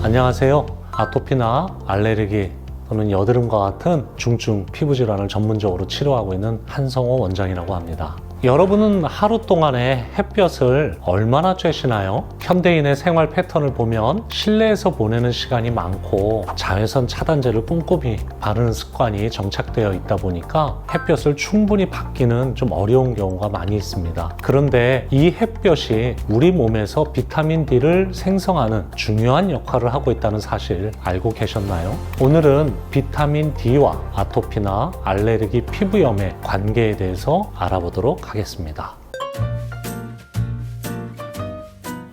안녕하세요. 아토피나 알레르기 또는 여드름과 같은 중증 피부질환을 전문적으로 치료하고 있는 한성호 원장이라고 합니다. 여러분은 하루 동안에 햇볕을 얼마나 쬐시나요? 현대인의 생활 패턴을 보면 실내에서 보내는 시간이 많고 자외선 차단제를 꼼꼼히 바르는 습관이 정착되어 있다 보니까 햇볕을 충분히 받기는 좀 어려운 경우가 많이 있습니다. 그런데 이 햇볕이 우리 몸에서 비타민 D를 생성하는 중요한 역할을 하고 있다는 사실 알고 계셨나요? 오늘은 비타민 D와 아토피나 알레르기 피부염의 관계에 대해서 알아보도록 하겠습니다.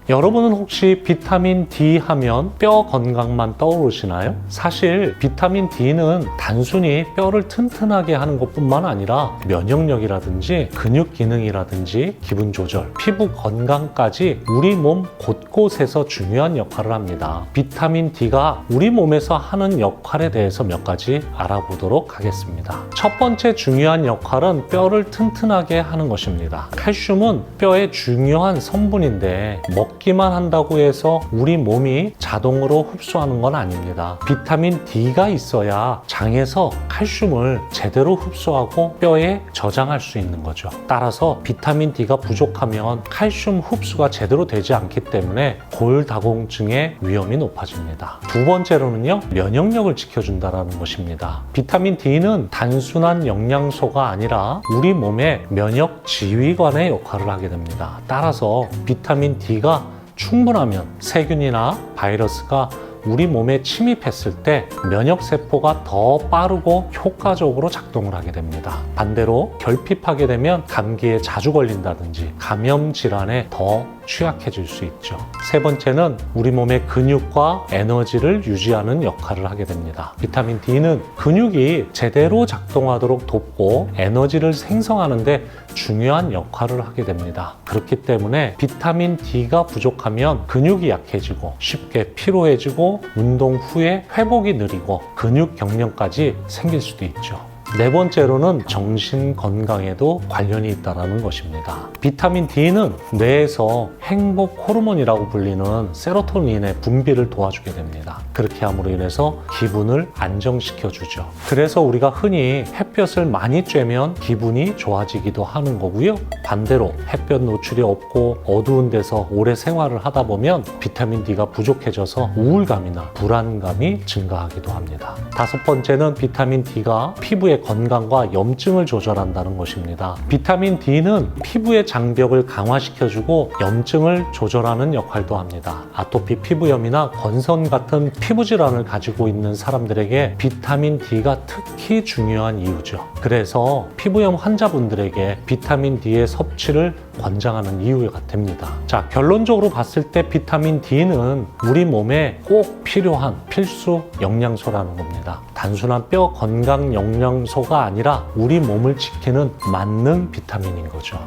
여러분은 혹시 비타민 D 하면 뼈 건강만 떠오르시나요? 사실 비타민 D는 단순히 뼈를 튼튼하게 하는 것뿐만 아니라 면역력이라든지 근육 기능이라든지 기분 조절, 피부 건강까지 우리 몸 곳곳에서 중요한 역할을 합니다. 비타민 D가 우리 몸에서 하는 역할에 대해서 몇 가지 알아보도록 하겠습니다. 첫 번째 중요한 역할은 뼈를 튼튼하게 하는 것입니다. 칼슘은 뼈의 중요한 성분인데 먹기만 한다고 해서 우리 몸이 자동으로 흡수하는 건 아닙니다. 비타민 D가 있어야 장에서 칼슘을 제대로 흡수하고 뼈에 저장할 수 있는 거죠. 따라서 비타민 D가 부족하면 칼슘 흡수가 제대로 되지 않기 때문에 골다공증의 위험이 높아집니다. 두 번째로는요, 면역력을 지켜준다는 것입니다. 비타민 D는 단순한 영양소가 아니라 우리 몸의 면역 지휘관의 역할을 하게 됩니다. 따라서 비타민 D가 충분하면 세균이나 바이러스가 우리 몸에 침입했을 때 면역세포가 더 빠르고 효과적으로 작동을 하게 됩니다. 반대로 결핍하게 되면 감기에 자주 걸린다든지 감염 질환에 더 취약해질 수 있죠. 세 번째는 우리 몸의 근육과 에너지를 유지하는 역할을 하게 됩니다. 비타민 D는 근육이 제대로 작동하도록 돕고 에너지를 생성하는데 중요한 역할을 하게 됩니다. 그렇기 때문에 비타민 D가 부족하면 근육이 약해지고 쉽게 피로해지고 운동 후에 회복이 느리고 근육 경련까지 생길 수도 있죠. 네 번째로는 정신 건강에도 관련이 있다는 것입니다. 비타민 D는 뇌에서 행복 호르몬이라고 불리는 세로토닌의 분비를 도와주게 됩니다. 그렇게 함으로 인해서 기분을 안정시켜주죠. 그래서 우리가 흔히 햇볕을 많이 쬐면 기분이 좋아지기도 하는 거고요. 반대로 햇볕 노출이 없고 어두운 데서 오래 생활을 하다 보면 비타민 D가 부족해져서 우울감이나 불안감이 증가하기도 합니다. 다섯 번째는 비타민 D가 피부의 건강과 염증을 조절한다는 것입니다. 비타민 D는 피부의 장벽을 강화시켜주고 염증을 조절하는 역할도 합니다. 아토피 피부염이나 건선 같은 피부 질환을 가지고 있는 사람들에게 비타민 D가 특히 중요한 이유죠. 그래서 피부염 환자분들에게 비타민 D의 섭취를 권장하는 이유가 됩니다. 자, 결론적으로 봤을 때 비타민 D는 우리 몸에 꼭 필요한 필수 영양소라는 겁니다. 단순한 뼈 건강 영양소가 아니라 우리 몸을 지키는 만능 비타민인 거죠.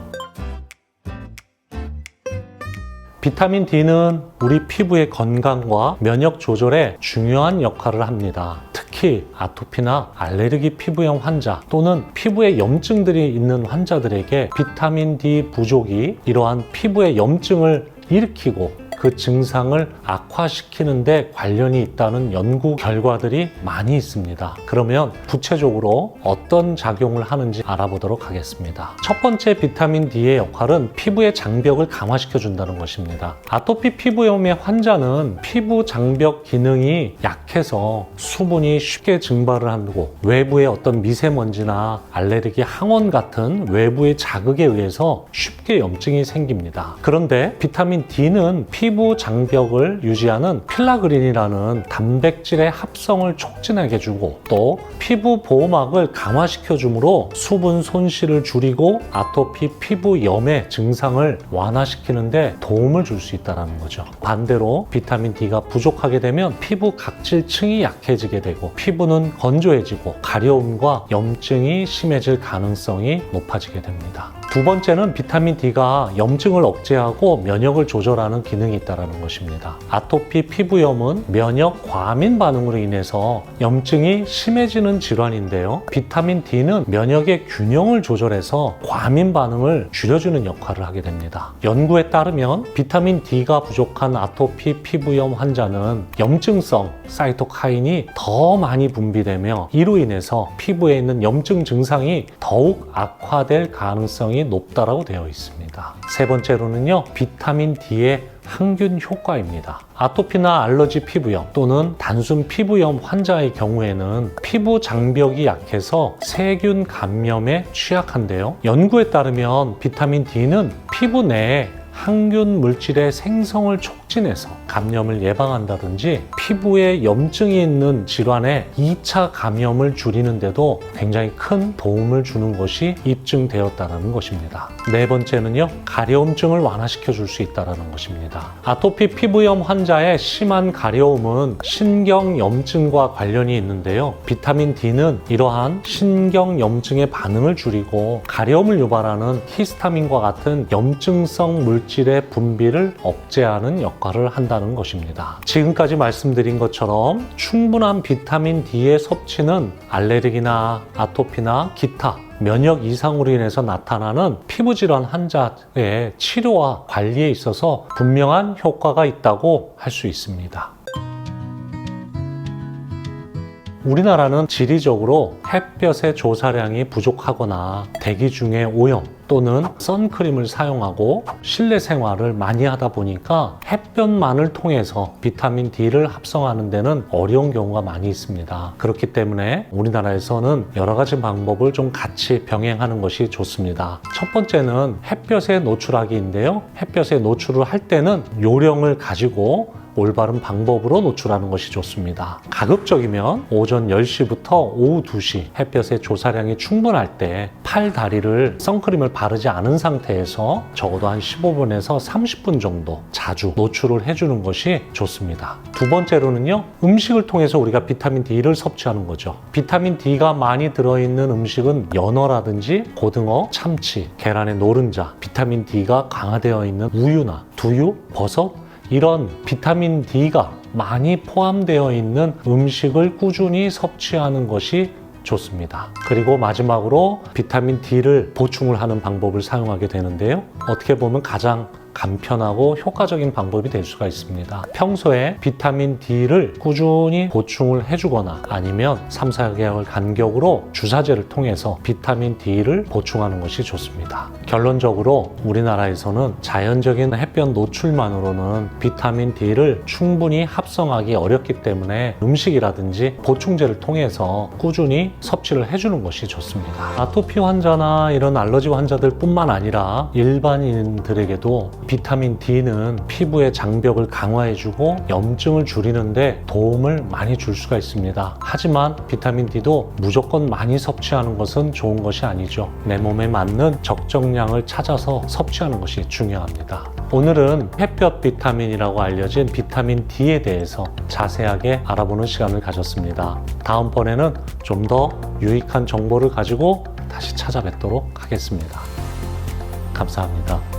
비타민 D는 우리 피부의 건강과 면역 조절에 중요한 역할을 합니다. 특히 아토피나 알레르기 피부염 환자 또는 피부에 염증들이 있는 환자들에게 비타민 D 부족이 이러한 피부의 염증을 일으키고 그 증상을 악화시키는데 관련이 있다는 연구 결과들이 많이 있습니다. 그러면 구체적으로 어떤 작용을 하는지 알아보도록 하겠습니다. 첫 번째 비타민 D의 역할은 피부의 장벽을 강화시켜 준다는 것입니다. 아토피 피부염의 환자는 피부 장벽 기능이 약해서 수분이 쉽게 증발을 하고 외부의 어떤 미세먼지나 알레르기 항원 같은 외부의 자극에 의해서 쉽게 염증이 생깁니다. 그런데 비타민 D는 피부 장벽을 유지하는 필라그린이라는 단백질의 합성을 촉진하게 해주고 또 피부 보호막을 강화시켜 주므로 수분 손실을 줄이고 아토피 피부염의 증상을 완화시키는데 도움을 줄 수 있다는 거죠. 반대로 비타민 D가 부족하게 되면 피부 각질층이 약해지게 되고 피부는 건조해지고 가려움과 염증이 심해질 가능성이 높아지게 됩니다. 두 번째는 비타민 D가 염증을 억제하고 면역을 조절하는 기능이 있다는 것입니다. 아토피 피부염은 면역 과민 반응으로 인해서 염증이 심해지는 질환인데요. 비타민 D는 면역의 균형을 조절해서 과민 반응을 줄여주는 역할을 하게 됩니다. 연구에 따르면 비타민 D가 부족한 아토피 피부염 환자는 염증성 사이토카인이 더 많이 분비되며 이로 인해서 피부에 있는 염증 증상이 더욱 악화될 가능성이 높다고 되어 있습니다. 세 번째로는요, 비타민 D의 항균 효과입니다. 아토피나 알러지 피부염 또는 단순 피부염 환자의 경우에는 피부 장벽이 약해서 세균 감염에 취약한데요. 연구에 따르면 비타민 D는 피부 내에 항균 물질의 생성을 촉진해서 감염을 예방한다든지 피부에 염증이 있는 질환의 2차 감염을 줄이는데도 굉장히 큰 도움을 주는 것이 입증되었다는 것입니다. 네 번째는요, 가려움증을 완화시켜 줄 수 있다는 것입니다. 아토피 피부염 환자의 심한 가려움은 신경염증과 관련이 있는데요. 비타민 D는 이러한 신경염증의 반응을 줄이고 가려움을 유발하는 히스타민과 같은 염증성 물질의 분비를 억제하는 역할을 한다는 것입니다. 지금까지 말씀드린 것처럼 충분한 비타민 D의 섭취는 알레르기나 아토피나 기타 면역 이상으로 인해서 나타나는 피부질환 환자의 치료와 관리에 있어서 분명한 효과가 있다고 할 수 있습니다. 우리나라는 지리적으로 햇볕의 조사량이 부족하거나 대기 중에 오염 또는 선크림을 사용하고 실내 생활을 많이 하다 보니까 햇볕만을 통해서 비타민 D를 합성하는 데는 어려운 경우가 많이 있습니다. 그렇기 때문에 우리나라에서는 여러 가지 방법을 좀 같이 병행하는 것이 좋습니다. 첫 번째는 햇볕에 노출하기인데요. 햇볕에 노출을 할 때는 요령을 가지고 올바른 방법으로 노출하는 것이 좋습니다. 가급적이면 오전 10시부터 오후 2시 햇볕의 조사량이 충분할 때 팔, 다리를 선크림을 바르지 않은 상태에서 적어도 한 15분에서 30분 정도 자주 노출을 해주는 것이 좋습니다. 두 번째로는요, 음식을 통해서 우리가 비타민 D를 섭취하는 거죠. 비타민 D가 많이 들어있는 음식은 연어라든지 고등어, 참치, 계란의 노른자, 비타민 D가 강화되어 있는 우유나 두유, 버섯, 이런 비타민 D가 많이 포함되어 있는 음식을 꾸준히 섭취하는 것이 좋습니다. 그리고 마지막으로 비타민 D를 보충을 하는 방법을 사용하게 되는데요. 어떻게 보면 가장 간편하고 효과적인 방법이 될 수가 있습니다. 평소에 비타민 D를 꾸준히 보충을 해주거나 아니면 3, 4개월 간격으로 주사제를 통해서 비타민 D를 보충하는 것이 좋습니다. 결론적으로 우리나라에서는 자연적인 햇볕 노출만으로는 비타민 D를 충분히 합성하기 어렵기 때문에 음식이라든지 보충제를 통해서 꾸준히 섭취를 해주는 것이 좋습니다. 아토피 환자나 이런 알러지 환자들 뿐만 아니라 일반인들에게도 비타민 D는 피부의 장벽을 강화해주고 염증을 줄이는데 도움을 많이 줄 수가 있습니다. 하지만 비타민 D도 무조건 많이 섭취하는 것은 좋은 것이 아니죠. 내 몸에 맞는 적정량을 찾아서 섭취하는 것이 중요합니다. 오늘은 햇볕 비타민이라고 알려진 비타민 D에 대해서 자세하게 알아보는 시간을 가졌습니다. 다음번에는 좀 더 유익한 정보를 가지고 다시 찾아뵙도록 하겠습니다. 감사합니다.